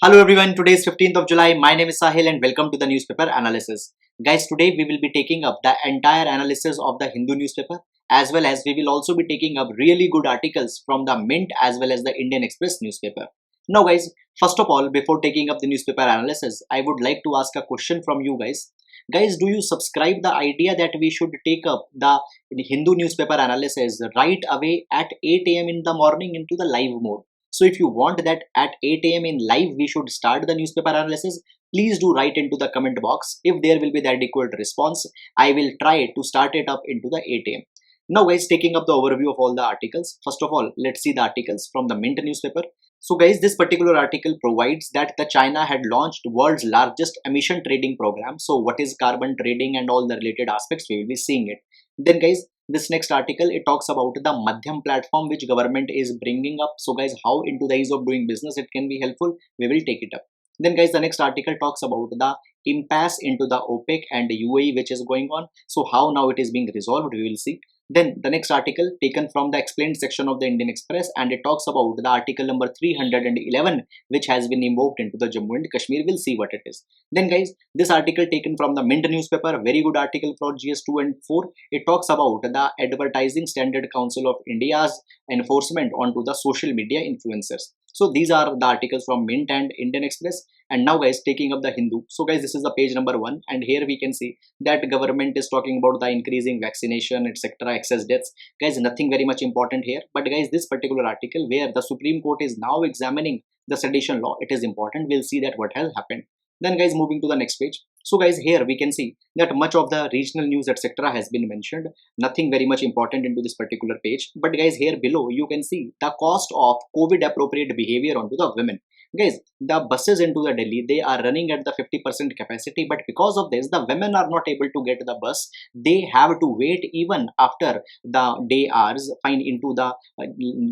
Hello everyone, today is 15th of July. My name is Sahil and welcome to the newspaper analysis. Guys, today we will be taking up the entire analysis of the Hindu newspaper, as well as we will also be taking up really good articles from the Mint as well as the Indian Express newspaper. Now guys, first of all, before taking up the newspaper analysis, I would like to ask a question from you guys. Guys, do you subscribe the idea that we should take up the Hindu newspaper analysis right away at 8 a.m. in the morning into the live mode? So if you want that at 8 a.m. in live we should start the newspaper analysis, please do write into the comment box. If there will be the adequate response, I will try to start it up into the 8 a.m. Now guys, taking up the overview of all the articles. First of all, let's see the articles from the Mint newspaper. So guys, this particular article provides that the China had launched world's largest emission trading program. So what is carbon trading and all the related aspects, we will be seeing it. Then guys, this next article, it talks about the Maadhyam platform which government is bringing up. So guys, how into the ease of doing business it can be helpful, we will take it up. Then guys, the next article talks about the impasse into the OPEC and the UAE which is going on. So how now it is being resolved, we will see. Then the next article taken from the explained section of the Indian Express, and it talks about the article number 311 which has been invoked into the Jammu and Kashmir. We'll see what it is. Then guys, this article taken from the Mint newspaper, very good article for GS2 and 4. It talks about the Advertising Standard Council of India's enforcement onto the social media influencers. So these are the articles from Mint and Indian Express. And now guys, taking up the Hindu. So guys, this is the page number 1, and here we can see that government is talking about the increasing vaccination, etc., excess deaths. Guys, nothing very much important here, but guys, this particular article where the Supreme Court is now examining the sedition law, it is important. We'll see that what has happened. Then guys, moving to the next page. So guys, here we can see that much of the regional news, etc., has been mentioned. Nothing very much important into this particular page, but guys, here below you can see the cost of COVID appropriate behavior onto the women. Guys, the buses into the Delhi, they are running at the 50% capacity, but because of this, the women are not able to get the bus. They have to wait even after the day hours, fine, into the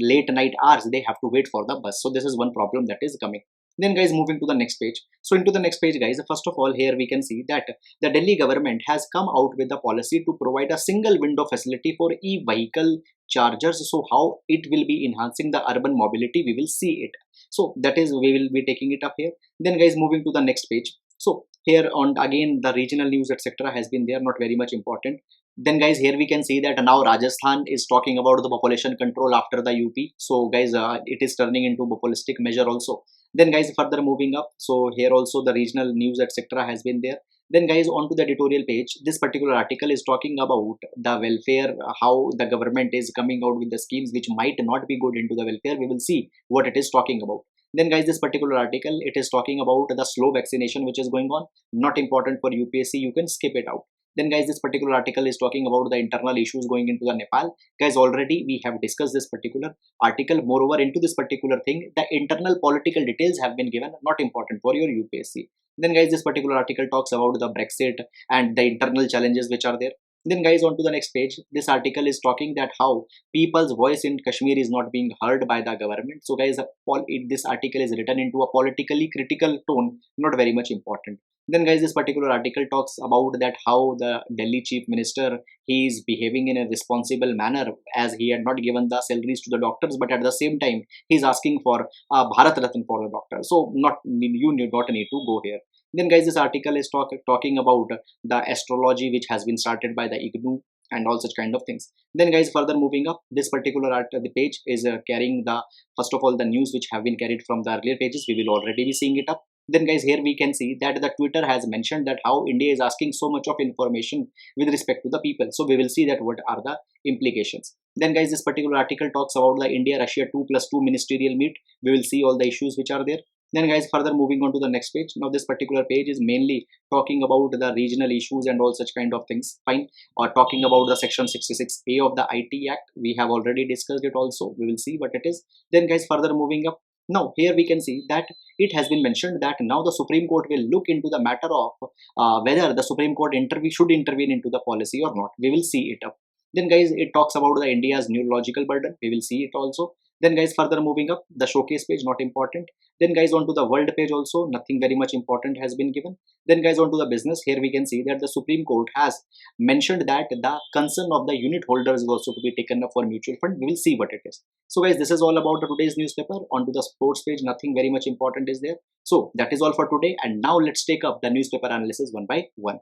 late night hours, they have to wait for the bus. So this is one problem that is coming. Then guys, moving to the next page. So into the next page guys, first of all, here we can see that the Delhi government has come out with a policy to provide a single window facility for e-vehicle chargers. So how it will be enhancing the urban mobility, we will see it. So that is, we will be taking it up here. Then guys, moving to the next page. So here on again the regional news, etc., has been there, not very much important. Then guys, here we can see that now Rajasthan is talking about the population control after the UP. So guys, it is turning into populistic measure also. Then guys, further moving up, so here also the regional news, etc., has been there. Then guys, on to the editorial page, this particular article is talking about the welfare, how the government is coming out with the schemes which might not be good into the welfare. We will see what it is talking about. Then guys, this particular article, it is talking about the slow vaccination which is going on, not important for UPSC, you can skip it out. Then guys, this particular article is talking about the internal issues going into the Nepal. Guys, already we have discussed this particular article. Moreover, into this particular thing, the internal political details have been given, not important for your UPSC. Then guys, this particular article talks about the Brexit and the internal challenges which are there. Then guys, on to the next page, this article is talking that how people's voice in Kashmir is not being heard by the government. So guys, this article is written into a politically critical tone, not very much important. Then guys, this particular article talks about that how the Delhi chief minister, he is behaving in a responsible manner as he had not given the salaries to the doctors, but at the same time he is asking for Bharat Ratna for the doctor. So you do not need to go here. Then guys, this article is talking about the astrology which has been started by the IGNU and all such kind of things. Then guys, further moving up, this particular the page is carrying the, first of all, the news which have been carried from the earlier pages. We will already be seeing it up. Then guys, here we can see that the Twitter has mentioned that how India is asking so much of information with respect to the people. So we will see that what are the implications. Then guys, this particular article talks about the India-Russia 2+2 ministerial meet. We will see all the issues which are there. Then guys, further moving on to the next page. Now this particular page is mainly talking about the regional issues and all such kind of things, fine, or talking about the section 66A of the IT Act. We have already discussed it also. We will see what it is. Then guys, further moving up. Now here we can see that it has been mentioned that now the Supreme Court will look into the matter of whether the Supreme Court should intervene into the policy or not. We will see it up. Then guys, it talks about the India's neurological burden. We will see it also. Then guys, further moving up, the showcase page, not important. Then guys, onto the world page also, nothing very much important has been given. Then guys, onto the business, here we can see that the Supreme Court has mentioned that the concern of the unit holders is also to be taken up for mutual fund. We will see what it is. So guys, this is all about today's newspaper. Onto the sports page, nothing very much important is there. So that is all for today, and now let's take up the newspaper analysis one by one.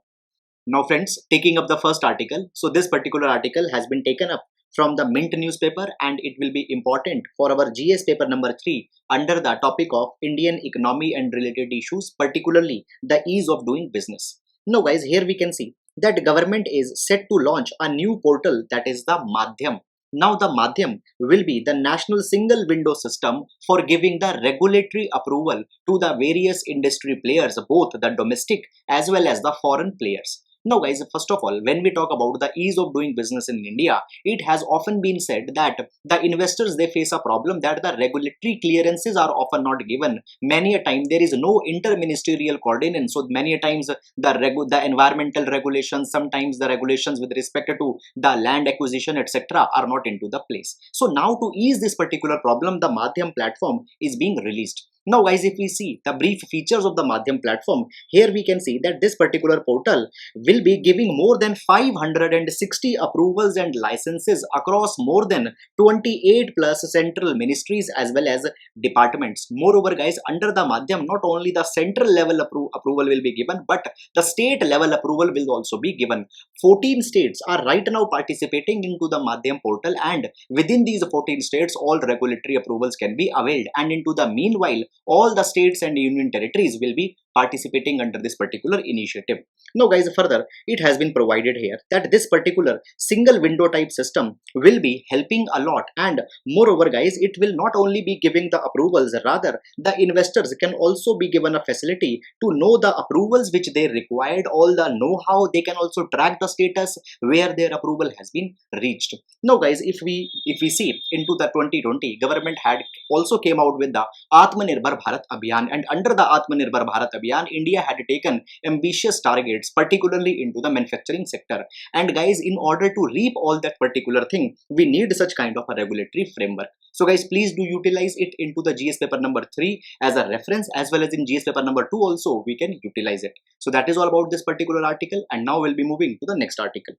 Now friends, taking up the first article. So this particular article has been taken up from the Mint newspaper, and it will be important for our GS paper number 3 under the topic of Indian economy and related issues, particularly the ease of doing business. Now guys, here we can see that government is set to launch a new portal, that is the Maadhyam. Now the Maadhyam will be the national single window system for giving the regulatory approval to the various industry players, both the domestic as well as the foreign players. Now guys, first of all, when we talk about the ease of doing business in India, it has often been said that the investors, they face a problem that the regulatory clearances are often not given. Many a time there is no interministerial coordination. So many a times the environmental regulations, sometimes the regulations with respect to the land acquisition, etc. are not into the place. So now to ease this particular problem, the Maadhyam platform is being released. Now guys, if we see the brief features of the Maadhyam platform, here we can see that this particular portal will be giving more than 560 approvals and licenses across more than 28 plus central ministries as well as departments. Moreover guys, under the Maadhyam, not only the central level approval will be given, but the state level approval will also be given. 14 states are right now participating into the Maadhyam portal, and within these 14 states, all regulatory approvals can be availed, and into the meanwhile, all the states and union territories will be participating under this particular initiative. Now guys, further it has been provided here that this particular single window type system will be helping a lot, and moreover guys, it will not only be giving the approvals, rather the investors can also be given a facility to know the approvals which they required, all the know-how. They can also track the status where their approval has been reached. Now guys, if we see into the 2020, government had also came out with the Atmanirbhar Bharat Abhiyan, and under the Atmanirbhar Bharat Abhiyan, India had taken ambitious targets, particularly into the manufacturing sector. And guys, in order to reap all that particular thing, we need such kind of a regulatory framework. So guys, please do utilize it into the GS paper number 3 as a reference, as well as in GS paper number 2 also we can utilize it. So that is all about this particular article, and now we'll be moving to the next article.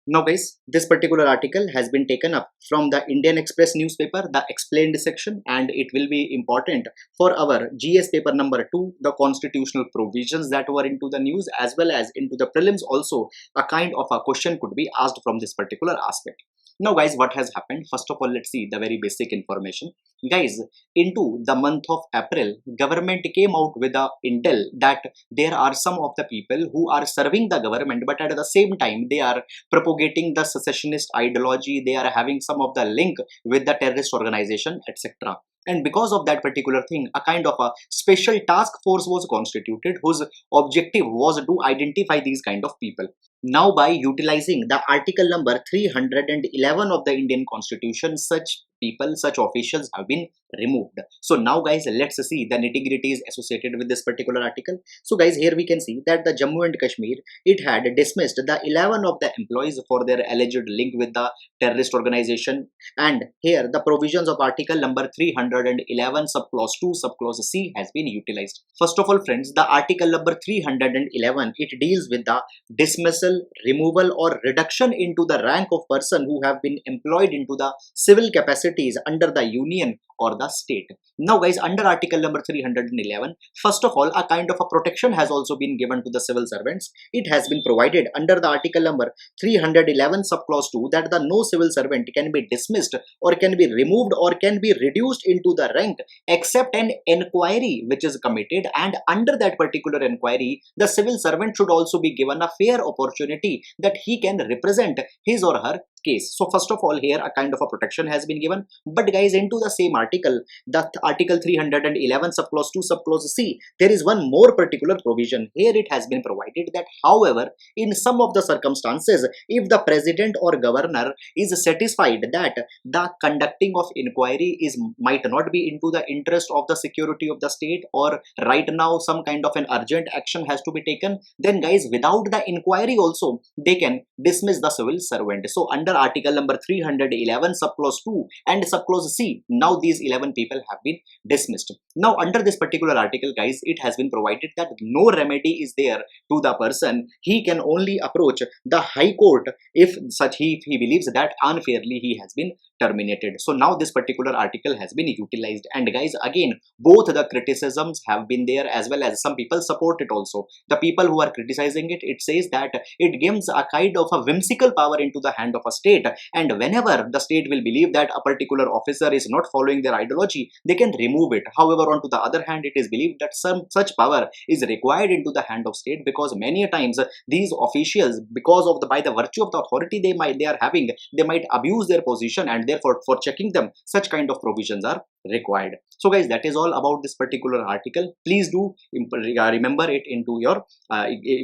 Now guys, this particular article has been taken up from the Indian Express newspaper, the explained section, and it will be important for our GS paper number 2, the constitutional provisions that were into the news, as well as into the prelims also. A kind of a question could be asked from this particular aspect. Now guys, what has happened? First of all, let's see the very basic information. Guys, into the month of April, government came out with a intel that there are some of the people who are serving the government, but at the same time they are propagating the secessionist ideology, they are having some of the link with the terrorist organization, etc. And because of that particular thing, a kind of a special task force was constituted whose objective was to identify these kind of people. Now by utilizing the article number 311 of the Indian Constitution, such people, such officials have been removed. So now guys, let's see the nitty-gritties associated with this particular article. So guys, here we can see that the Jammu and Kashmir, it had dismissed the 11 of the employees for their alleged link with the terrorist organization. And here the provisions of article number 311 subclause 2 subclause C has been utilized. First of all friends, the article number 311, it deals with the dismissal, removal or reduction into the rank of person who have been employed into the civil capacity under the union or the state. Now guys, under article number 311, first of all, a kind of a protection has also been given to the civil servants. It has been provided under the article number 311 subclause 2 that the no civil servant can be dismissed or can be removed or can be reduced into the rank except an inquiry which is committed, and under that particular inquiry, the civil servant should also be given a fair opportunity that he can represent his or her case. So first of all, here a kind of a protection has been given. But guys, into the same article, the article 311 subclause 2 subclause C, there is one more particular provision. Here it has been provided that however, in some of the circumstances, if the president or governor is satisfied that the conducting of inquiry might not be into the interest of the security of the state, or right now some kind of an urgent action has to be taken, then guys, without the inquiry also they can dismiss the civil servant. So under under article number 311 subclause 2 and subclause C. Now these 11 people have been dismissed. Now under this particular article, guys, it has been provided that no remedy is there to the person. He can only approach the High Court if he believes that unfairly he has been terminated. So now this particular article has been utilized, and guys, again, both the criticisms have been there as well as some people support it also. The people who are criticizing it, it says that it gives a kind of a whimsical power into the hand of a state, and whenever the state will believe that a particular officer is not following their ideology, they can remove it. However, on to the other hand, it is believed that some such power is required into the hand of state, because many a times these officials, because of by the virtue of the authority they are having, they might abuse their position, and therefore for checking them, such kind of provisions are required. So guys, that is all about this particular article. Please do remember it into your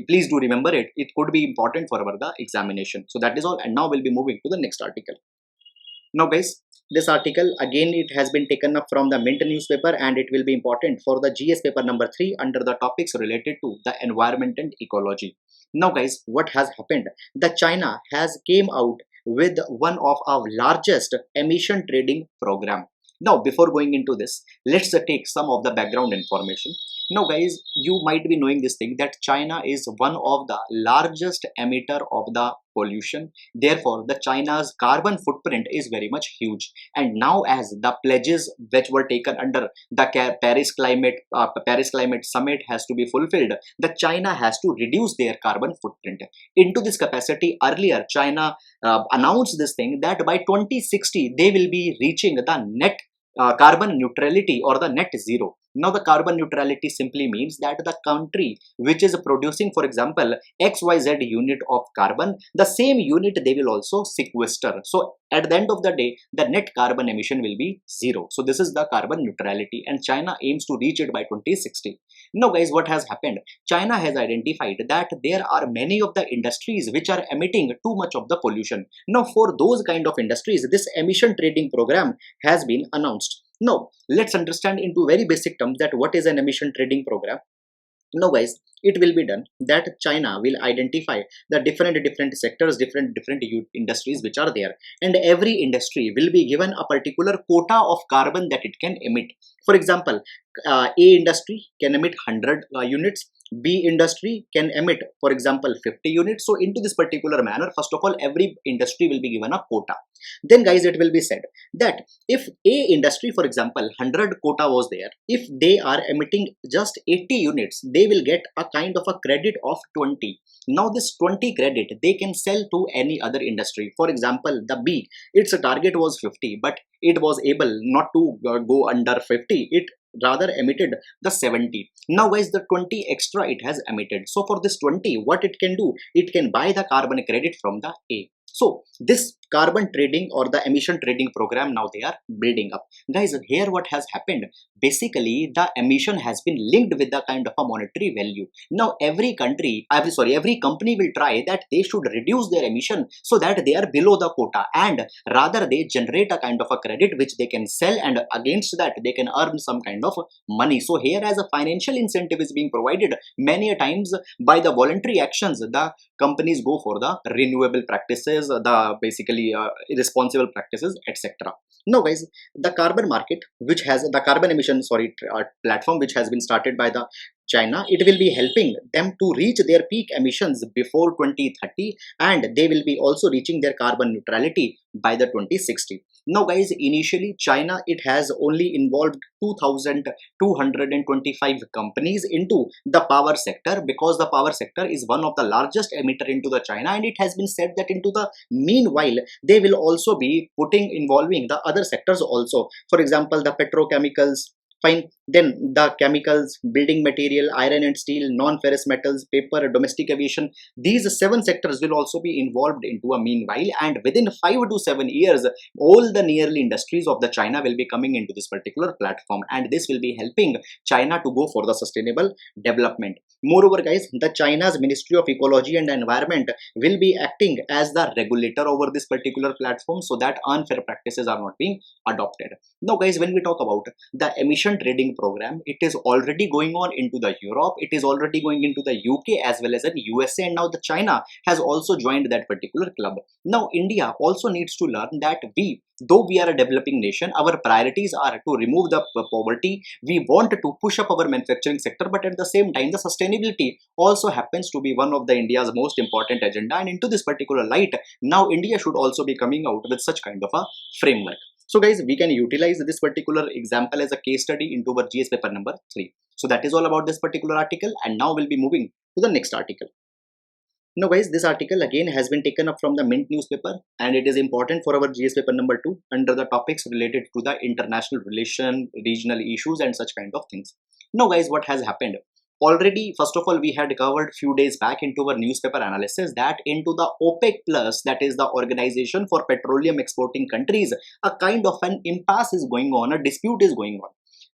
please do remember it. It could be important for the examination. So that is all, and now we'll be moving to the next article. Now guys, this article again, it has been taken up from the Mint newspaper, and it will be important for the GS paper number 3 under the topics related to the environment and ecology. Now guys, what has happened? The China has came out with one of our largest emission trading program. Now before going into this, let's take some of the background information. Now guys, you might be knowing this thing that China is one of the largest emitter of the pollution. Therefore, the China's carbon footprint is very much huge. And now as the pledges which were taken under the Paris Climate Summit has to be fulfilled, the China has to reduce their carbon footprint. Into this capacity, earlier China announced this thing that by 2060 they will be reaching the net carbon neutrality or the net zero. Now the carbon neutrality simply means that the country which is producing, for example, XYZ unit of carbon, the same unit they will also sequester. So at the end of the day, the net carbon emission will be zero. So this is the carbon neutrality, and China aims to reach it by 2060. Now guys, what has happened? China has identified that there are many of the industries which are emitting too much of the pollution. Now for those kind of industries, this emission trading program has been announced. Now let's understand into very basic terms that what is an emission trading program. Now guys, it will be done that China will identify the different sectors, different industries which are there, and every industry will be given a particular quota of carbon that it can emit. For example, A industry can emit 100 units, B industry can emit, for example, 50 units. So into this particular manner, first of all, every industry will be given a quota. Then guys, it will be said that if A industry, for example, 100 quota was there, if they are emitting just 80 units, they will get a kind of a credit of 20. Now this 20 credit they can sell to any other industry. For example, the B, its target was 50, but it was able not to go under 50. It rather emitted the 70. Now guys, the 20 extra it has emitted. So for this 20, what it can do, it can buy the carbon credit from the A. So this carbon trading or the emission trading program, now they are building up. Guys, here what has happened, basically the emission has been linked with the kind of a monetary value. Now every company will try that they should reduce their emission so that they are below the quota, and rather they generate a kind of a credit which they can sell, and against that they can earn some kind of money. So here as a financial incentive is being provided, many a times by the voluntary actions, the companies go for the renewable practices, the basically irresponsible practices, etc. Now guys, the carbon market which has the carbon emission platform which has been started by the China, it will be helping them to reach their peak emissions before 2030, and they will be also reaching their carbon neutrality by the 2060. Now guys, initially China, it has only involved 2,225 companies into the power sector, because the power sector is one of the largest emitter into the China, and it has been said that into the meanwhile they will also be involving the other sectors also. For example, the petrochemicals, fine, then the chemicals, building material, iron and steel, non-ferrous metals, paper, domestic aviation. These 7 sectors will also be involved into a meanwhile, and within 5 to 7 years, all the nearly industries of the China will be coming into this particular platform, and this will be helping China to go for the sustainable development. Moreover guys, the China's Ministry of Ecology and Environment will be acting as the regulator over this particular platform, so that unfair practices are not being adopted. Now guys, when we talk about the emission trading program. It is already going on into the Europe, it is already going into the UK as well as in USA, and now the China has also joined that particular club. Now India also needs to learn that though we are a developing nation, our priorities are to remove the poverty. We want to push up our manufacturing sector, but at the same time the sustainability also happens to be one of the India's most important agenda, and into this particular light now India should also be coming out with such kind of a framework. So guys, we can utilize this particular example as a case study into our GS paper number 3. So that is all about this particular article, and now we'll be moving to the next article. Now guys, this article again has been taken up from the Mint newspaper, and it is important for our GS paper number 2 under the topics related to the international relation, regional issues and such kind of things. Now guys, what has happened? Already, first of all, we had covered few days back into our newspaper analysis that into the OPEC plus, that is the Organization for Petroleum Exporting Countries, a kind of an impasse is going on, a dispute is going on.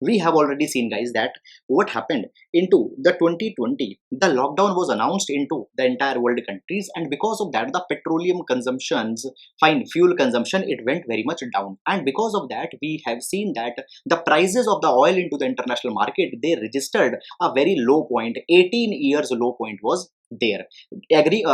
We have already seen guys that what happened into the 2020, the lockdown was announced into the entire world countries, and because of that the petroleum consumptions, fuel consumption, it went very much down, and because of that we have seen that the prices of the oil into the international market, they registered a very low point. 18 years low point was there.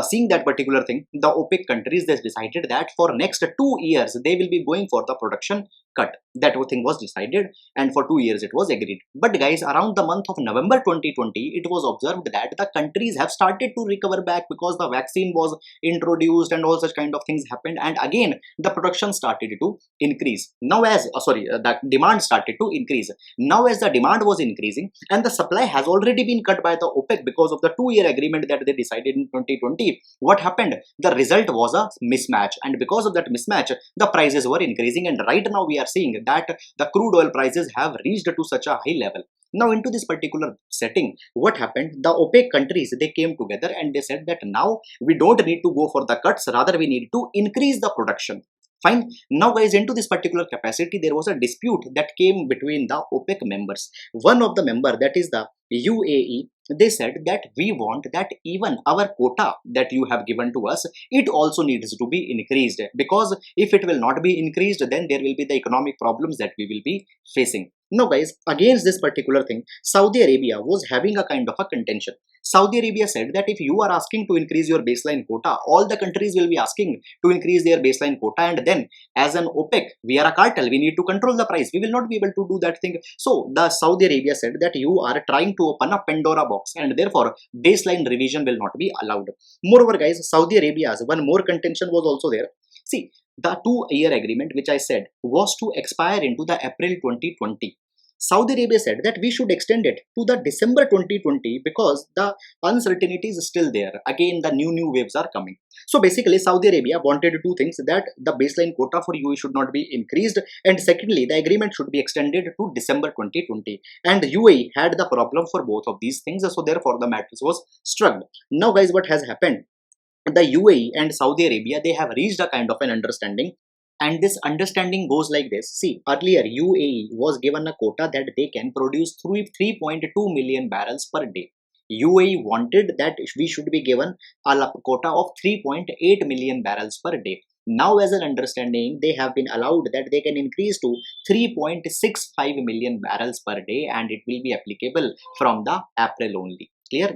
Seeing that particular thing, the OPEC countries, they decided that for next 2 years they will be going for the production cut. That thing was decided, and for 2 years it was agreed. But guys, around the month of November 2020, it was observed that the countries have started to recover back because the vaccine was introduced and all such kind of things happened, and again the production started to increase. Now the demand started to increase. Now as the demand was increasing and the supply has already been cut by the OPEC because of the 2-year agreement that they decided in 2020, what happened? The result was a mismatch, and because of that mismatch the prices were increasing, and right now we are seeing that the crude oil prices have reached to such a high level. Now into this particular setting, what happened? The OPEC countries, they came together and they said that now we don't need to go for the cuts, rather we need to increase the production. Fine. Now guys, into this particular capacity there was a dispute that came between the OPEC members. One of the member, that is the UAE, they said that we want that even our quota that you have given to us, it also needs to be increased, because if it will not be increased then there will be the economic problems that we will be facing. Now guys, against this particular thing, Saudi Arabia was having a kind of a contention. Saudi Arabia said that if you are asking to increase your baseline quota, all the countries will be asking to increase their baseline quota, and then as an OPEC, we are a cartel, we need to control the price, we will not be able to do that thing. So the Saudi Arabia said that you are trying to open a Pandora box, and therefore baseline revision will not be allowed. Moreover guys, Saudi Arabia's one more contention was also there. See, the 2-year agreement which I said was to expire into the April 2020. Saudi Arabia said that we should extend it to the December 2020 because the uncertainty is still there. Again, the new waves are coming. So basically, Saudi Arabia wanted two things: that the baseline quota for UAE should not be increased, and secondly, the agreement should be extended to December 2020. And UAE had the problem for both of these things, so therefore the matter was struck. Now guys, what has happened? The UAE and Saudi Arabia, they have reached a kind of an understanding. And this understanding goes like this. See, earlier UAE was given a quota that they can produce 3.2 million barrels per day. UAE wanted that we should be given a quota of 3.8 million barrels per day. Now as an understanding, they have been allowed that they can increase to 3.65 million barrels per day, and it will be applicable from the April only. Clear?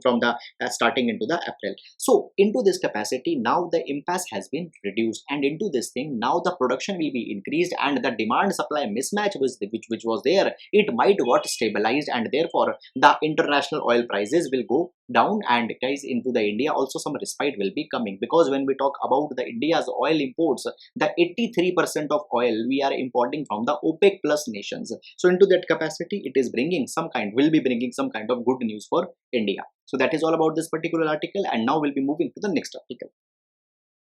From the starting into the April. So into this capacity, now the impasse has been reduced, and into this thing now the production will be increased, and the demand supply mismatch which was there, it might got stabilized, and therefore the international oil prices will go down. And guys, into the India also some respite will be coming, because when we talk about the India's oil imports, the 83% of oil we are importing from the OPEC plus nations. So into that capacity, it is bringing some kind, will be bringing some kind of good news for India. So that is all about this particular article, and now we'll be moving to the next article.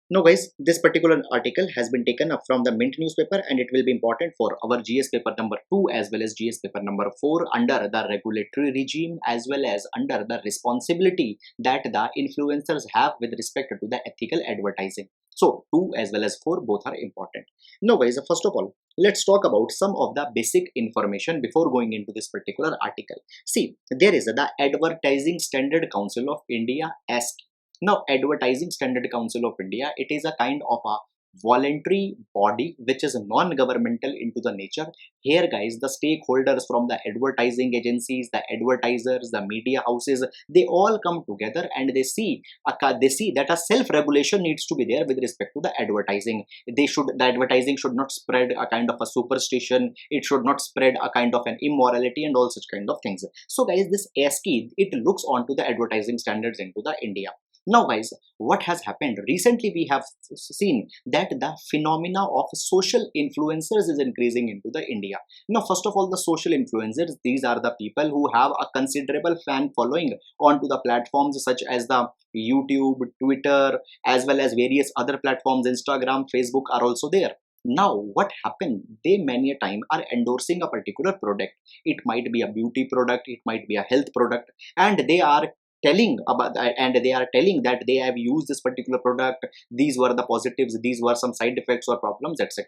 Now guys, this particular article has been taken up from the Mint newspaper, and it will be important for our GS paper number 2 as well as GS paper number 4 under the regulatory regime as well as under the responsibility that the influencers have with respect to the ethical advertising. So 2 as well as 4 both are important. Now guys, first of all, let's talk about some of the basic information before going into this particular article. See, there is the Advertising Standard Council of India, ASC. Now, Advertising Standard Council of India, it is a kind of a voluntary body which is non-governmental into the nature. Here guys, the stakeholders from the advertising agencies, the advertisers, the media houses, they all come together and they see that a self-regulation needs to be there with respect to the advertising. The advertising should not spread a kind of a superstition, it should not spread a kind of an immorality and all such kind of things. So guys, this ASCII, it looks onto the advertising standards into the India. Now guys, what has happened recently, we have seen that the phenomena of social influencers is increasing into the India. Now first of all, the social influencers, these are the people who have a considerable fan following onto the platforms such as the YouTube, Twitter, as well as various other platforms, Instagram, Facebook are also there. Now what happened, they many a time are endorsing a particular product. It might be a beauty product, it might be a health product, and they are telling about that, and they are telling that they have used this particular product, these were the positives, these were some side effects or problems, etc.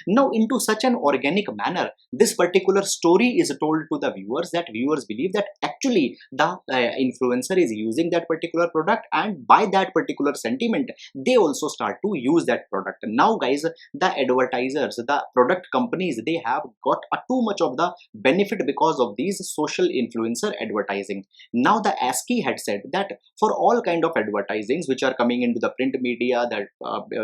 Now into such an organic manner, this particular story is told to the viewers, that viewers believe that actually the influencer is using that particular product, and by that particular sentiment they also start to use that product. Now guys, the advertisers, the product companies, they have got too much of the benefit because of these social influencer advertising. Now the ASCII had said that for all kind of advertisings which are coming into the print media, the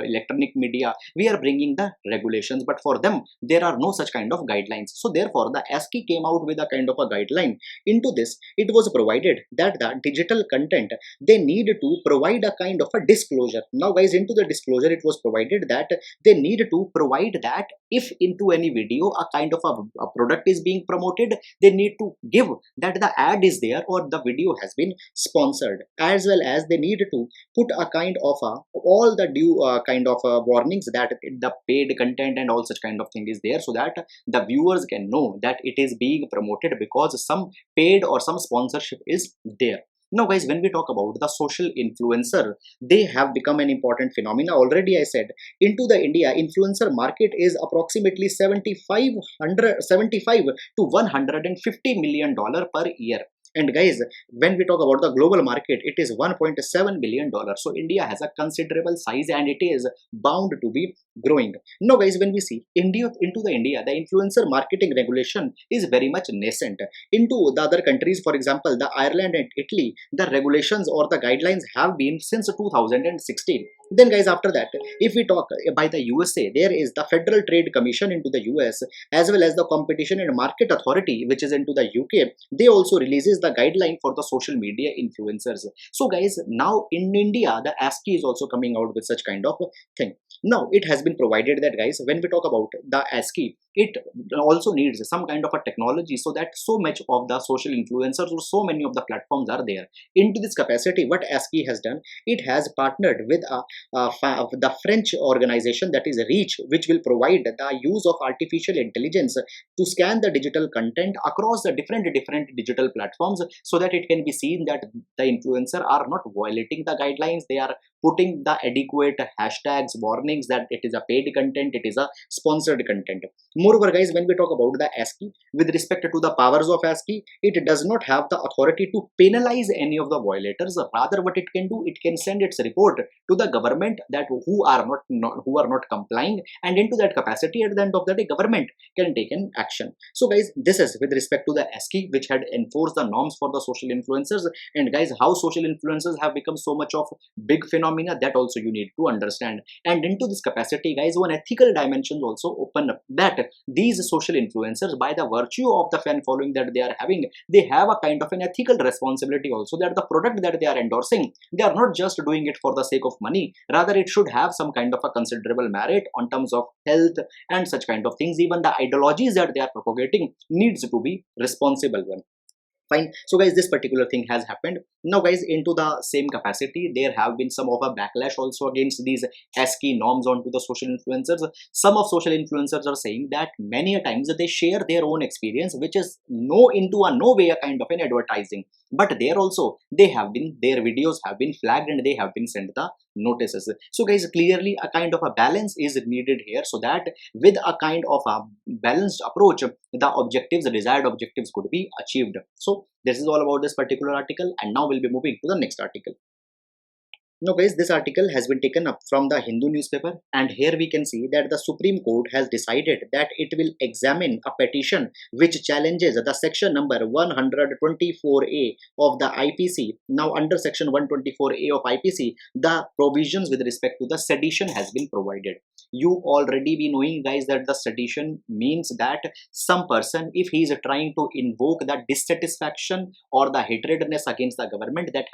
electronic media, we are bringing the regulations, but for them there are no such kind of guidelines. So therefore the ASCII came out with a kind of a guideline. Into this, it was provided that the digital content, they need to provide a kind of a disclosure. Now guys, into the disclosure it was provided that they need to provide that if into any video a kind of a product is being promoted, they need to give that the ad is there or the video has been sponsored, as well as they need to put a kind of all the due kind of warnings that the paid content and all such kind of thing is there, so that the viewers can know that it is being promoted because some paid or some sponsorship is there. Now guys, when we talk about the social influencer, they have become an important phenomena. Already I said, into the India influencer market is approximately 75 to 150 million dollar per year. And guys, when we talk about the global market, it is 1.7 billion dollars. So India has a considerable size and it is bound to be growing. Now guys, when we see India, the influencer marketing regulation is very much nascent. Into the other countries, for example, the Ireland and Italy, the regulations or the guidelines have been since 2016. Then guys, after that, if we talk by the USA, there is the Federal Trade Commission into the US, as well as the Competition and Market Authority, which is into the UK. They also releases the guideline for the social media influencers. So guys, now in India, the ASCII is also coming out with such kind of thing. Now it has been provided that guys, when we talk about the ASCII, it also needs some kind of a technology, so that so much of the social influencers or so many of the platforms are there. Into this capacity, what ASCII has done, it has partnered with the French organization, that is Reach, which will provide the use of artificial intelligence to scan the digital content across the different digital platforms, so that it can be seen that the influencer are not violating the guidelines, they are putting the adequate hashtags, warnings that it is a paid content, it is a sponsored content. Moreover guys, when we talk about the ASCII, with respect to the powers of ASCII, it does not have the authority to penalize any of the violators. Rather, what it can do, it can send its report to the government that who are not complying, and into that capacity, at the end of the day, government can take an action. So guys, this is with respect to the ASCII, which had enforced the norms for the social influencers. And guys, how social influencers have become so much of big phenomena, that also you need to understand. And into this capacity guys, one ethical dimension also open up, that these social influencers, by the virtue of the fan following that they are having, they have a kind of an ethical responsibility also, that the product that they are endorsing, they are not just doing it for the sake of money, rather it should have some kind of a considerable merit on terms of health and such kind of things. Even the ideologies that they are propagating needs to be responsible one. Fine. So guys, this particular thing has happened. Now guys, into the same capacity, there have been some of a backlash also against these ASCII norms onto the social influencers. Some of social influencers are saying that many a times they share their own experience, which is no way a kind of an advertising. But there also, their videos have been flagged and they have been sent the notices. So guys, clearly a kind of a balance is needed here, so that with a kind of a balanced approach, the desired objectives could be achieved. So this is all about this particular article, and now we'll be moving to the next article. Now guys, this article has been taken up from the Hindu newspaper, and here we can see that the Supreme Court has decided that it will examine a petition which challenges the section number 124A of the IPC. Now under section 124A of IPC, the provisions with respect to the sedition has been provided. You already be knowing guys that the sedition means that some person, if he is trying to invoke the dissatisfaction or the hatredness against the government, that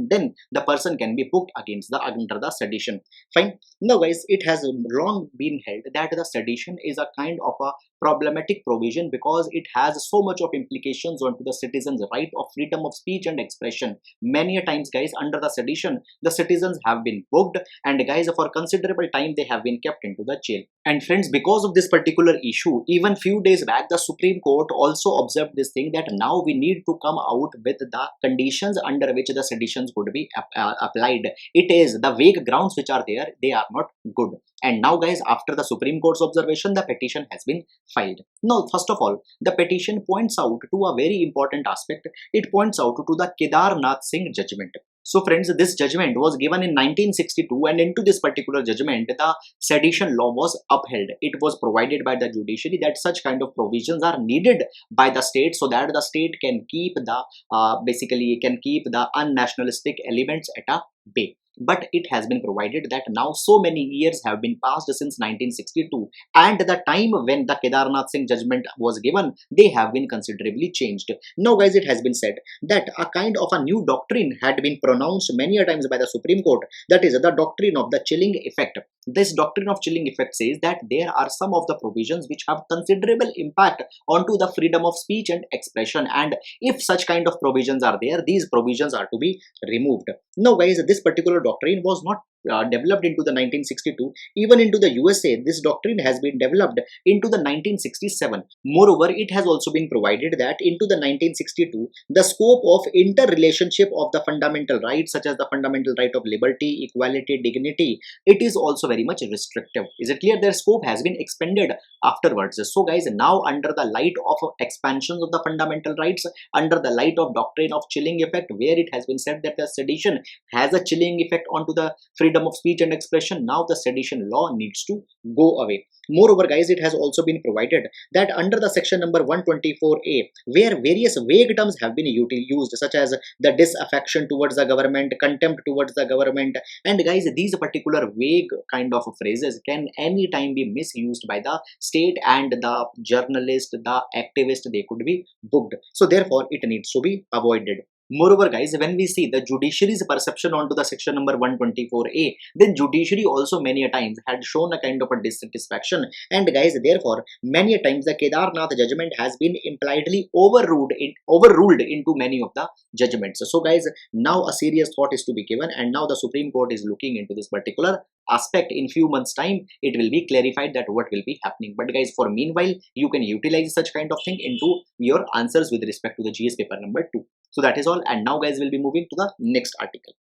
then the person can be booked against the under the sedition. Fine. Now guys, it has long been held that the sedition is a kind of a problematic provision because it has so much of implications onto the citizens' right of freedom of speech and expression. Many a times guys, under the sedition, the citizens have been booked, and guys, for considerable time they have been kept into the jail. And friends, because of this particular issue, even few days back the Supreme Court also observed this thing that now we need to come out with the conditions under which the seditions would be applied. It is the vague grounds which are there, they are not good. And now guys, after the Supreme Court's observation, the petition has been filed. Now first of all, the petition points out to a very important aspect. It points out to the Kedarnath Singh judgment. So friends, this judgment was given in 1962, and into this particular judgment, the sedition law was upheld. It was provided by the judiciary that such kind of provisions are needed by the state so that the state can keep the basically can keep the unnationalistic elements at a bay. But it has been provided that now so many years have been passed since 1962, and the time when the Kedarnath Singh judgment was given, they have been considerably changed. Now guys, it has been said that a kind of a new doctrine had been pronounced many a times by the Supreme Court, that is the doctrine of the chilling effect. This doctrine of chilling effect says that there are some of the provisions which have considerable impact onto the freedom of speech and expression, and if such kind of provisions are there, these provisions are to be removed. Now guys, this particular doctrine was not developed into the 1962. Even into the USA, this doctrine has been developed into the 1967. Moreover, it has also been provided that into the 1962, the scope of interrelationship of the fundamental rights, such as the fundamental right of liberty, equality, dignity, it is also very much restrictive. Is it clear? Their scope has been expanded afterwards. So guys, now under the light of expansions of the fundamental rights, under the light of doctrine of chilling effect, where it has been said that the sedition has a chilling effect onto the freedom of speech and expression, now the sedition law needs to go away. Moreover guys, it has also been provided that under the section number 124A, where various vague terms have been used, such as the disaffection towards the government, contempt towards the government, and guys, these particular vague kind of phrases can anytime be misused by the state, and the journalist, the activist, they could be booked. So therefore it needs to be avoided. Moreover guys, when we see the judiciary's perception onto the section number 124A, then judiciary also many a times had shown a kind of a dissatisfaction, and guys, therefore many a times the Kedarnath judgment has been impliedly overruled into many of the judgments. So guys, now a serious thought is to be given, and now the Supreme Court is looking into this particular aspect. In few months time it will be clarified that what will be happening. But guys, for meanwhile, you can utilize such kind of thing into your answers with respect to the GS paper number 2. So that is all, and now guys, we'll be moving to the next article.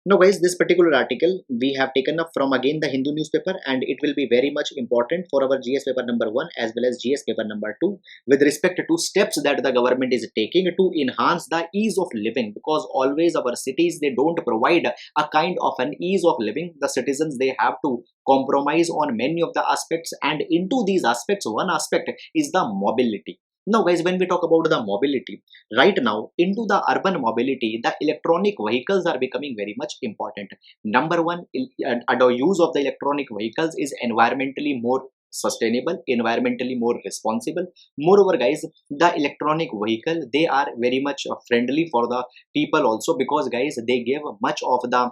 Now guys, this particular article we have taken up from again the Hindu newspaper, and it will be very much important for our GS paper number 1 as well as GS paper number 2 with respect to steps that the government is taking to enhance the ease of living, because always our cities, they don't provide a kind of an ease of living. The citizens, they have to compromise on many of the aspects, and into these aspects, one aspect is the mobility. Now guys, when we talk about the mobility, right now into the urban mobility, the electronic vehicles are becoming very much important. Number one, the use of the electronic vehicles is environmentally more sustainable, environmentally more responsible. Moreover guys, the electronic vehicle, they are very much friendly for the people also, because guys, they give much of the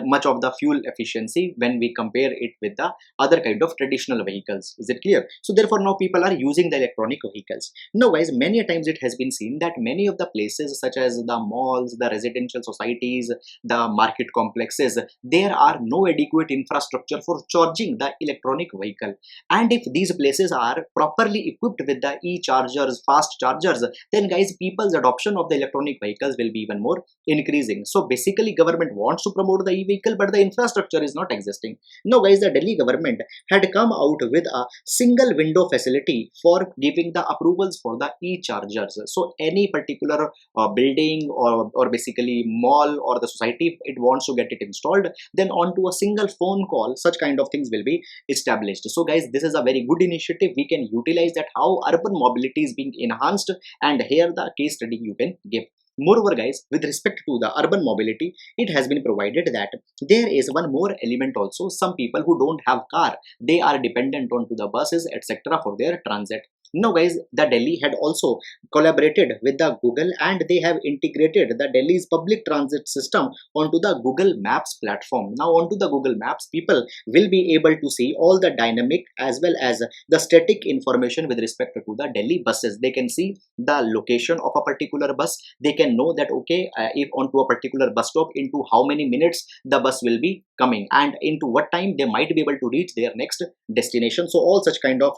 much of the fuel efficiency when we compare it with the other kind of traditional vehicles. Is it clear? So therefore now people are using the electronic vehicles. Now guys, many a times it has been seen that many of the places such as the malls, the residential societies, the market complexes, there are no adequate infrastructure for charging the electronic vehicle. And if these places are properly equipped with the e-chargers, fast chargers, then guys, people's adoption of the electronic vehicles will be even more increasing. So basically government wants to promote the e-vehicle, but the infrastructure is not existing. Now guys, the Delhi government had come out with a single window facility for giving the approvals for the e-chargers. So any particular building or basically mall or the society, it wants to get it installed, then onto a single phone call, such kind of things will be established. So guys, this is a very good initiative. We can utilize that how urban mobility is being enhanced, and here the case study you can give. Moreover guys, with respect to the urban mobility, it has been provided that there is one more element also. Some people who don't have car, they are dependent on to the buses etc. for their transit. Now guys, the Delhi had also collaborated with the Google, and they have integrated the Delhi's public transit system onto the Google Maps platform. Now onto the Google Maps, people will be able to see all the dynamic as well as the static information with respect to the Delhi buses. They can see the location of a particular bus. They can know that okay, if onto a particular bus stop, into how many minutes the bus will be coming, and into what time they might be able to reach their next destination. So all such kind of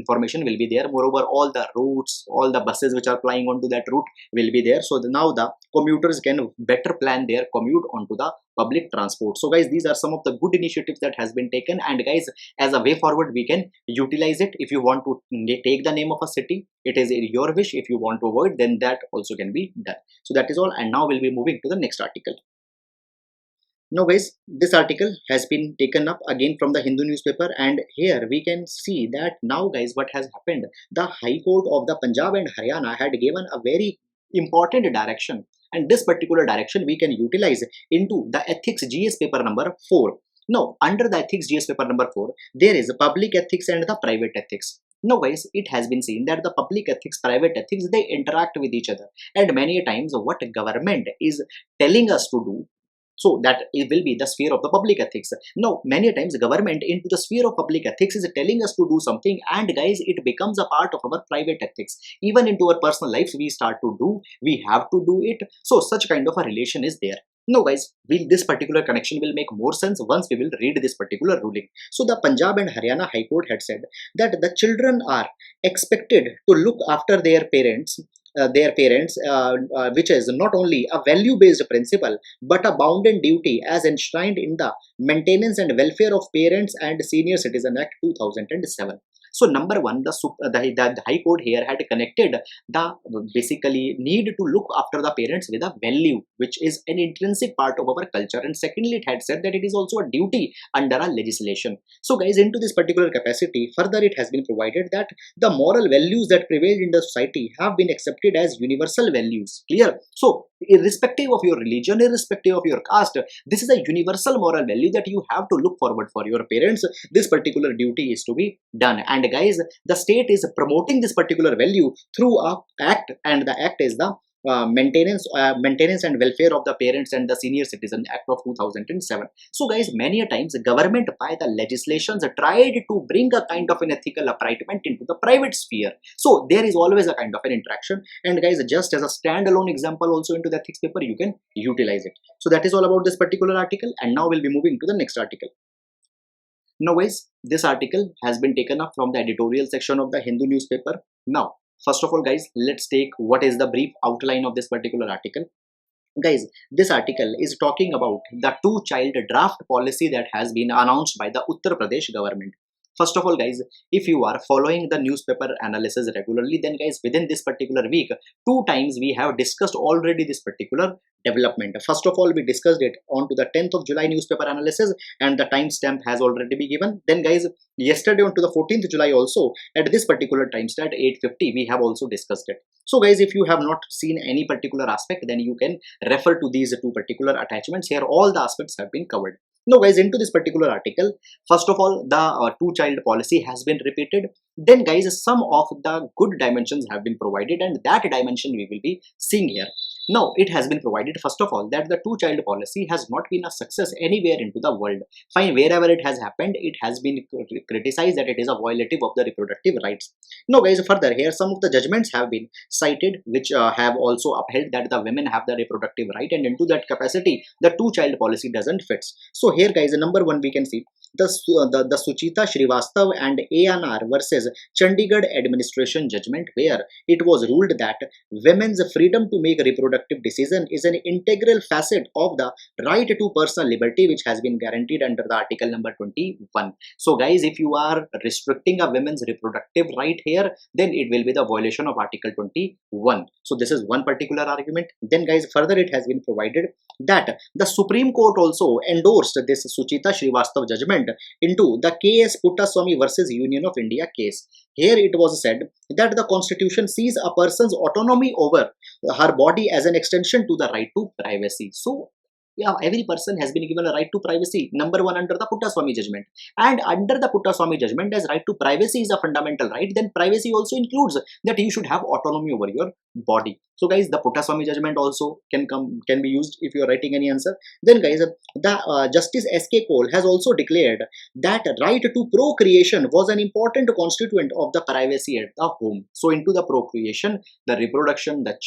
information will be there. Moreover, all the routes, all the buses which are flying onto that route will be there. So now the commuters can better plan their commute onto the public transport. So guys, these are some of the good initiatives that has been taken, and guys, as a way forward we can utilize it. If you want to take the name of a city, it is your wish. If you want to avoid, then that also can be done. So that is all, and now we'll be moving to the next article. Now guys, this article has been taken up again from the Hindu newspaper, and here we can see that now guys, what has happened, the High Court of the Punjab and Haryana had given a very important direction, and this particular direction we can utilize into the ethics GS paper number 4. Now under the ethics GS paper number 4, there is a public ethics and the private ethics. Now guys, it has been seen that the public ethics, private ethics, they interact with each other, and many times what government is telling us to do, so that it will be the sphere of the public ethics. Now, many times government into the sphere of public ethics is telling us to do something, and guys, it becomes a part of our private ethics. Even into our personal lives, we start to do, we have to do it. So such kind of a relation is there. Now guys, this particular connection will make more sense once we will read this particular ruling. So the Punjab and Haryana High Court had said that the children are expected to look after their parents, which is not only a value-based principle but a bounden duty as enshrined in the Maintenance and Welfare of Parents and Senior Citizen Act 2007. So number one, the High Court here had connected the basically need to look after the parents with a value which is an intrinsic part of our culture, and secondly it had said that it is also a duty under a legislation. So guys, into this particular capacity, further it has been provided that the moral values that prevail in the society have been accepted as universal values. Clear? So irrespective of your religion, irrespective of your caste, this is a universal moral value that you have to look forward for your parents. This particular duty is to be done, and guys, the state is promoting this particular value through a act, and the act is the Maintenance and Welfare of the Parents and the Senior Citizen Act of 2007. So guys, many a times government by the legislations tried to bring a kind of an ethical uprightment into the private sphere. So there is always a kind of an interaction, and guys, just as a standalone example also into the ethics paper, you can utilize it. So that is all about this particular article, and now we'll be moving to the next article. Now guys, this article has been taken up from the editorial section of the Hindu newspaper. Now, first of all guys, let's take what is the brief outline of this particular article. Guys, this article is talking about the two-child draft policy that has been announced by the Uttar Pradesh government. First of all guys, if you are following the newspaper analysis regularly, then guys, within this particular week, 2 times we have discussed already this particular development. First of all, we discussed it on to the 10th of July newspaper analysis, and the timestamp has already been given. Then guys, yesterday on to the 14th July also, at this particular timestamp 8:50, we have also discussed it. So guys, if you have not seen any particular aspect, then you can refer to these 2 particular attachments. Here all the aspects have been covered. Now guys, into this particular article, first of all, the two-child policy has been repeated. Then guys, some of the good dimensions have been provided, and that dimension we will be seeing here. Now, it has been provided, first of all, that the two-child policy has not been a success anywhere into the world. Fine, wherever it has happened, it has been criticized that it is a violative of the reproductive rights. Now guys, further here, some of the judgments have been cited, which have also upheld that the women have the reproductive right, and into that capacity, the two-child policy doesn't fit. So here guys, number one, we can see the Suchita Srivastav and ANR versus Chandigarh administration judgment, where it was ruled that women's freedom to make reproductive reproductive decision is an integral facet of the right to personal liberty which has been guaranteed under the article number 21. So guys, if you are restricting a women's reproductive right here, then it will be the violation of article 21. So this is one particular argument. Then guys, further it has been provided that the Supreme Court also endorsed this Suchita Srivastav judgment into the KS Puttaswamy versus Union of India case. Here it was said that the constitution sees a person's autonomy over her body as an extension to the right to privacy. So yeah, every person has been given a right to privacy, number one, under the Puttaswamy judgment. And under the Puttaswamy judgment, as right to privacy is a fundamental right, then privacy also includes that you should have autonomy over your body. So guys, the Puttaswamy judgment also can be used if you are writing any answer. Then guys, the Justice S.K. Cole has also declared that right to procreation was an important constituent of the privacy at the home. So into the procreation, the reproduction, the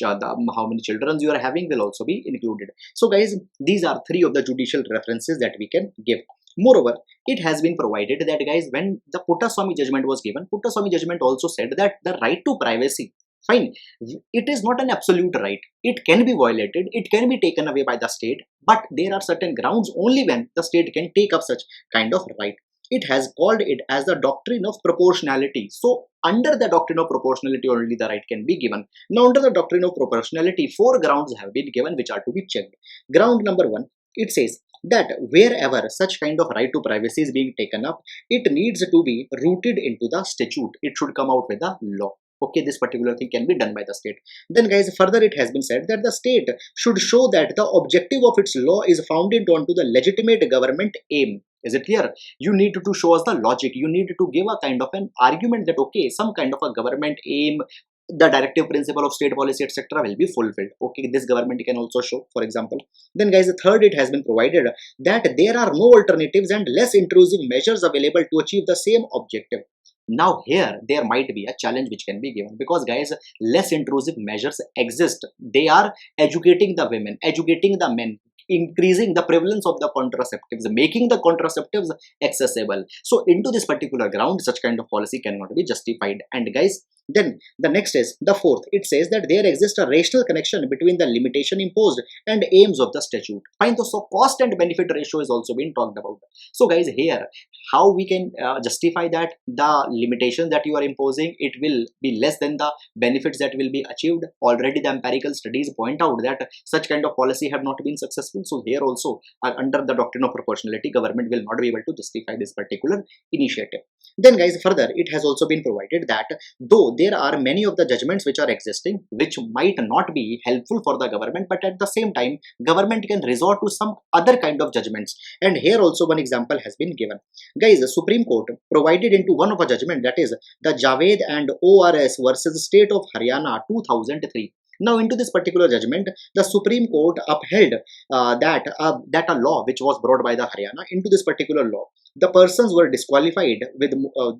how many children you are having will also be included. So guys, these are three of the judicial references that we can give. Moreover, it has been provided that guys, when the Puttaswamy judgment was given, Puttaswamy judgment also said that the right to privacy, fine, it is not an absolute right. It can be violated, it can be taken away by the state, but there are certain grounds only when the state can take up such kind of right. It has called it as the doctrine of proportionality. So under the doctrine of proportionality only the right can be given. Now under the doctrine of proportionality, 4 grounds have been given which are to be checked. Ground number 1, it says that wherever such kind of right to privacy is being taken up, it needs to be rooted into the statute. It should come out with the law. Okay, this particular thing can be done by the state. Then guys, further it has been said that the state should show that the objective of its law is founded onto the legitimate government aim. Is it clear? You need to show us the logic. You need to give a kind of an argument that okay, some kind of a government aim, the directive principle of state policy, etc. will be fulfilled. Okay, this government can also show, for example. Then guys, the third, it has been provided that there are no alternatives and less intrusive measures available to achieve the same objective. Now here there might be a challenge which can be given because guys, less intrusive measures exist. They are educating the women, educating the men, increasing the prevalence of the contraceptives, making the contraceptives accessible. So into this particular ground, such kind of policy cannot be justified. And guys, then the next is the fourth. It says that there exists a rational connection between the limitation imposed and aims of the statute. Fine. So cost and benefit ratio is also being talked about. So guys, here how we can justify that the limitations that you are imposing, it will be less than the benefits that will be achieved. Already the empirical studies point out that such kind of policy have not been successful. So here also under the doctrine of proportionality, government will not be able to justify this particular initiative. Then guys, further it has also been provided that though there are many of the judgments which are existing which might not be helpful for the government, but at the same time government can resort to some other kind of judgments. And here also one example has been given. Guys, the Supreme Court provided into one of a judgment, that is the Javed and ORS versus State of Haryana 2003. Now into this particular judgment, the Supreme Court upheld that a law which was brought by the Haryana, into this particular law, the persons were disqualified with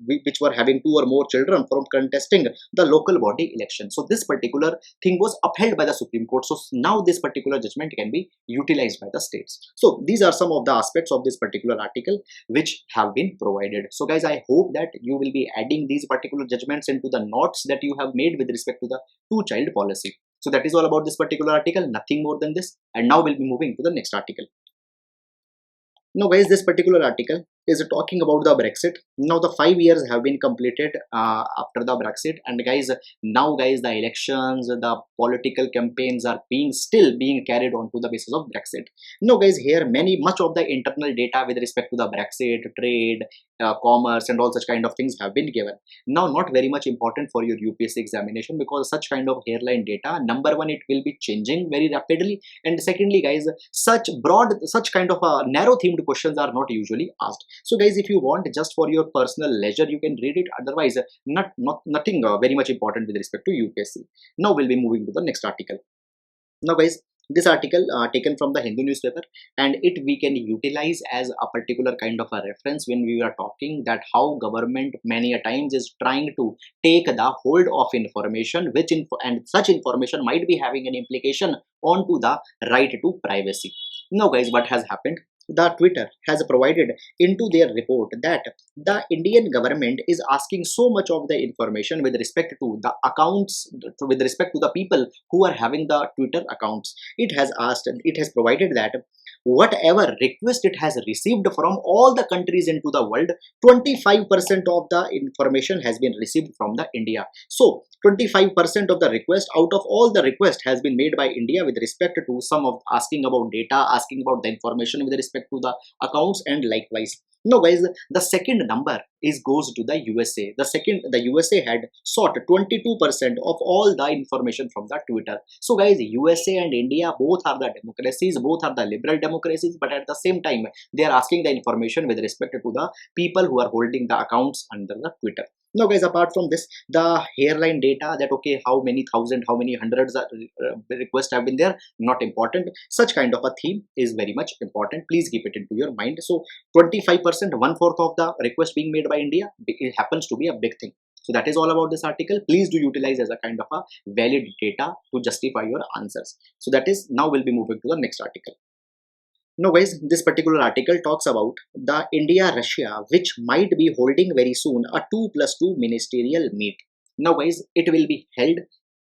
which were having 2 or more children from contesting the local body election. So this particular thing was upheld by the Supreme Court. So now this particular judgment can be utilized by the states. So these are some of the aspects of this particular article which have been provided. So guys, I hope that you will be adding these particular judgments into the notes that you have made with respect to the two-child policy. So that is all about this particular article, nothing more than this. And now we'll be moving to the next article. Now guys, this particular article is talking about the Brexit. Now the 5 years have been completed after the Brexit, and guys, now guys, the elections, the political campaigns are still being carried on to the basis of Brexit. Now guys, here much of the internal data with respect to the Brexit, trade, commerce and all such kind of things have been given. Now not very much important for your UPSC examination because such kind of hairline data, number one, it will be changing very rapidly, and secondly guys, such kind of narrow themed questions are not usually asked. So guys, if you want just for your personal leisure, you can read it. Otherwise, nothing very much important with respect to UPSC. Now we'll be moving to the next article. Now guys, this article taken from the Hindu newspaper, and we can utilize as a particular kind of a reference when we are talking that how government many a times is trying to take the hold of information, and such information might be having an implication onto the right to privacy. Now guys, what has happened? the Twitter has provided into their report that the Indian government is asking so much of the information with respect to the accounts, with respect to the people who are having the Twitter accounts. It has provided that whatever request it has received from all the countries into the world, 25% of the information has been received from the India. So 25% of the request out of all the request has been made by India with respect to some of asking about data, asking about the information with respect to the accounts, and likewise. Now guys, the second number is goes to the USA. The USA had sought 22% of all the information from the Twitter. So guys, USA and India both are the democracies, both are the liberal democracies, but at the same time they are asking the information with respect to the people who are holding the accounts under the Twitter. Now guys, apart from this, the hairline data, that okay, how many thousand, how many hundreds requests have been there, not important. Such kind of a theme is very much important. Please keep it into your mind. So 25%, 1/4 of the request being made by India, it happens to be a big thing. So that is all about this article. Please do utilize as a kind of a valid data to justify your answers. So that is, now we'll be moving to the next article. Now guys, this particular article talks about the India-Russia, which might be holding very soon a 2+2 ministerial meet. Now guys, it will be held.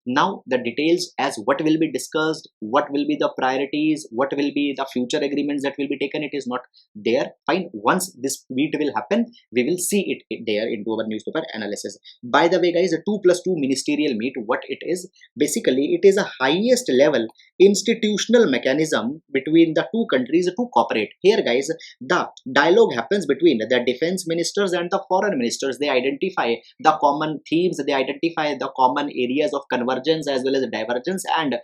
Now the details as what will be discussed, what will be the priorities, what will be the future agreements that will be taken, it is not there. Fine, once this meet will happen, we will see it there into our newspaper analysis. By the way guys, a 2+2 ministerial meet, what it is, basically it is a highest level institutional mechanism between the two countries to cooperate. Here guys, the dialogue happens between the defense ministers and the foreign ministers. They identify the common themes, they identify the common areas of convergence as well as divergence, and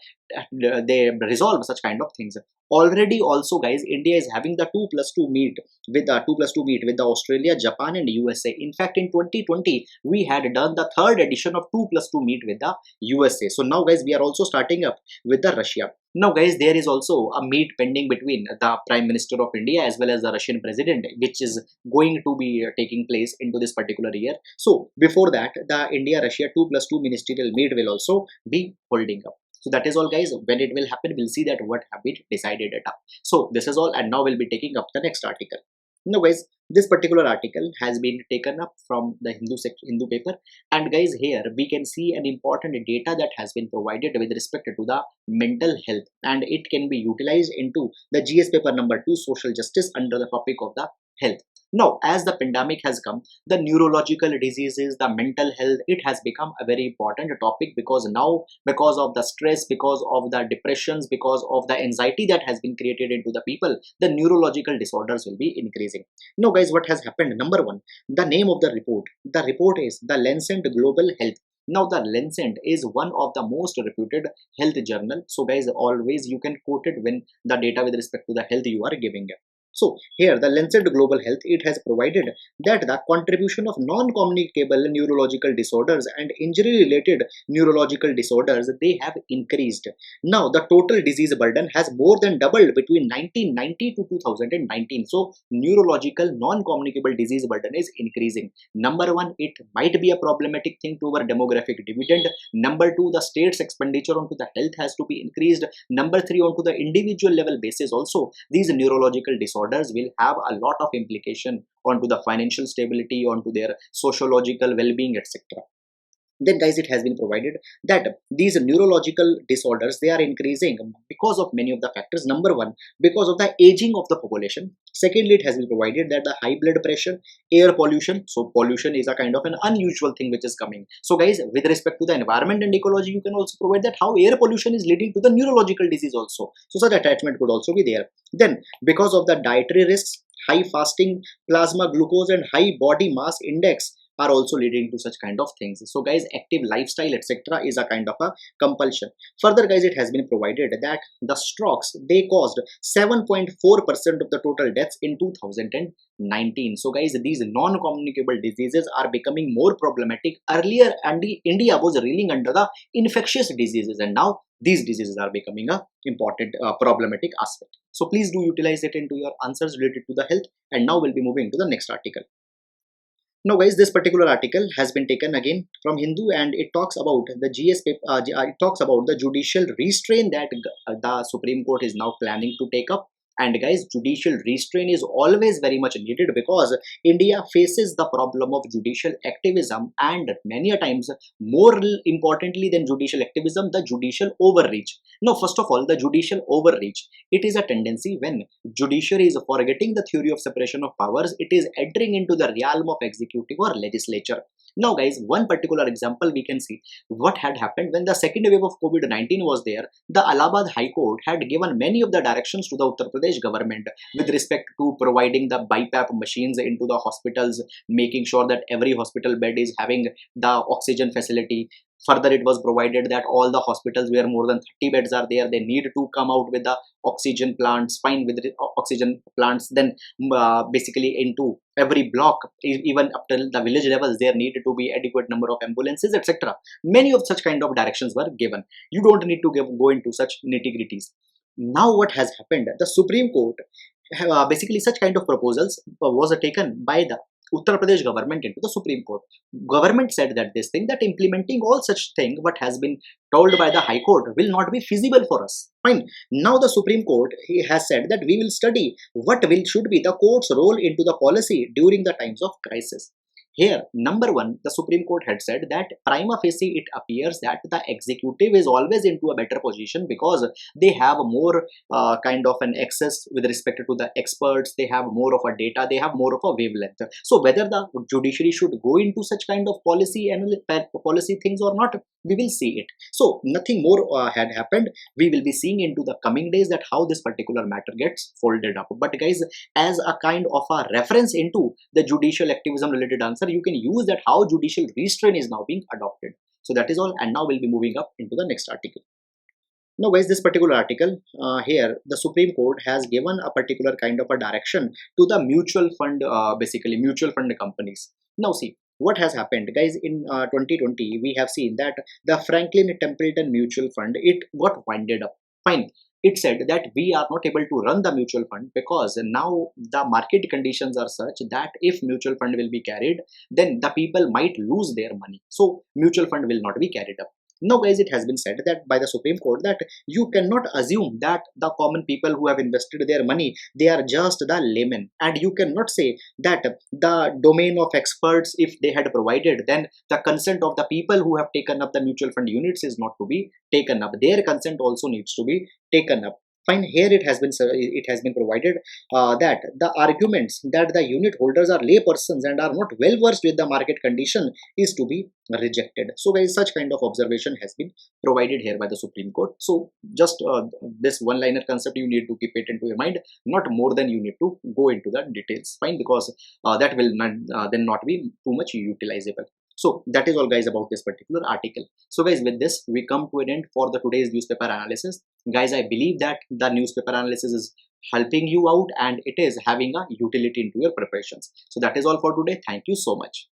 they resolve such kind of things. Already also guys, India is having the 2+2 meet with the Australia, Japan and USA. In fact, in 2020 we had done the third edition of 2+2 meet with the USA. So now guys, we are also starting up with the Russia. Now guys, there is also a meet pending between the Prime Minister of India as well as the Russian President, which is going to be taking place into this particular year. So before that, the India-Russia 2+2 ministerial meet will also be holding up. So that is all guys. When it will happen, we'll see that what have been decided it up. So this is all, and now we'll be taking up the next article. Now guys, this particular article has been taken up from the Hindu paper, and guys, here we can see an important data that has been provided with respect to the mental health, and it can be utilized into the GS paper number 2, social justice, under the topic of the health. Now, as the pandemic has come, the neurological diseases, the mental health, it has become a very important topic, because now, because of the stress, because of the depressions, because of the anxiety that has been created into the people, the neurological disorders will be increasing. Now guys, what has happened? Number one, the name of the report is the Lancet Global Health. Now the Lancet is one of the most reputed health journal. So guys, always you can quote it when the data with respect to the health you are giving it. So here the Lancet Global Health, it has provided that the contribution of non-communicable neurological disorders and injury-related neurological disorders, they have increased. Now the total disease burden has more than doubled between 1990 to 2019. So neurological non-communicable disease burden is increasing. Number one, it might be a problematic thing to our demographic dividend. Number two, the state's expenditure onto the health has to be increased. Number three, onto the individual level basis also, these neurological disorders will have a lot of implication onto the financial stability, onto their sociological well-being, etc. Then guys, it has been provided that these neurological disorders, they are increasing because of many of the factors. Number one, because of the aging of the population. Secondly, it has been provided that the high blood pressure, air pollution. So pollution is a kind of an unusual thing which is coming. So guys, with respect to the environment and ecology, you can also provide that how air pollution is leading to the neurological disease also. So such attachment could also be there. Then because of the dietary risks, high fasting, plasma glucose and high body mass index are also leading to such kind of things. So guys, active lifestyle, etc. is a kind of a compulsion. Further guys, it has been provided that the strokes, they caused 7.4% of the total deaths in 2019. So guys, these non-communicable diseases are becoming more problematic. Earlier, India was reeling under the infectious diseases, and now these diseases are becoming a important problematic aspect. So please do utilize it into your answers related to the health. And now we'll be moving to the next article. Now guys, this particular article has been taken again from Hindu, and it talks about the it talks about the judicial restraint that the Supreme Court is now planning to take up. And guys, judicial restraint is always very much needed because India faces the problem of judicial activism, and many a times, more importantly than judicial activism, the judicial overreach. Now, first of all, the judicial overreach. It is a tendency when judiciary is forgetting the theory of separation of powers, it is entering into the realm of executive or legislature. Now guys, one particular example we can see what had happened when the second wave of COVID-19 was there. The Allahabad High Court had given many of the directions to the Uttar Pradesh government with respect to providing the BiPAP machines into the hospitals, making sure that every hospital bed is having the oxygen facility. Further, it was provided that all the hospitals where more than 30 beds are there, they need to come out with the oxygen plants, fine with the oxygen plants. Then basically into every block, even up till the village levels, there needed to be adequate number of ambulances, etc. Many of such kind of directions were given. You don't need to go into such nitty-gritties. Now what has happened? The Supreme Court, basically such kind of proposals was taken by the Uttar Pradesh government into the Supreme Court. Government said that this thing, that implementing all such thing what has been told by the High Court will not be feasible for us. Fine. Now the Supreme Court has said that we will study what should be the court's role into the policy during the times of crisis. Here, number one, the Supreme Court had said that prima facie it appears that the executive is always into a better position because they have more kind of an access with respect to the experts, they have more of a data, they have more of a wavelength. So whether the judiciary should go into such kind of policy things or not, we will see it. So nothing more had happened. We will be seeing into the coming days that how this particular matter gets folded up. But guys, as a kind of a reference into the judicial activism related answer, you can use that how judicial restraint is now being adopted. So that is all, and now we'll be moving up into the next article. Now guys, this particular article here, the Supreme Court has given a particular kind of a direction to the mutual fund, basically mutual fund companies. Now see, what has happened guys, in 2020 we have seen that the Franklin Templeton Mutual Fund, it got winded up. Fine. It said that we are not able to run the mutual fund because now the market conditions are such that if mutual fund will be carried, then the people might lose their money. So mutual fund will not be carried up. Now guys, it has been said that by the Supreme Court that you cannot assume that the common people who have invested their money, they are just the laymen, and you cannot say that the domain of experts, if they had provided, then the consent of the people who have taken up the mutual fund units is not to be taken up. Their consent also needs to be taken up. Fine. Here it has been provided that the arguments that the unit holders are lay persons and are not well versed with the market condition is to be rejected. So guys, such kind of observation has been provided here by the Supreme Court. So just this one-liner concept you need to keep it into your mind, not more than you need to go into the details. Fine, because that will not, then not be too much utilizable. So that is all guys about this particular article. So guys, with this we come to an end for the today's newspaper analysis. Guys, I believe that the newspaper analysis is helping you out and it is having a utility into your preparations. So that is all for today. Thank you so much.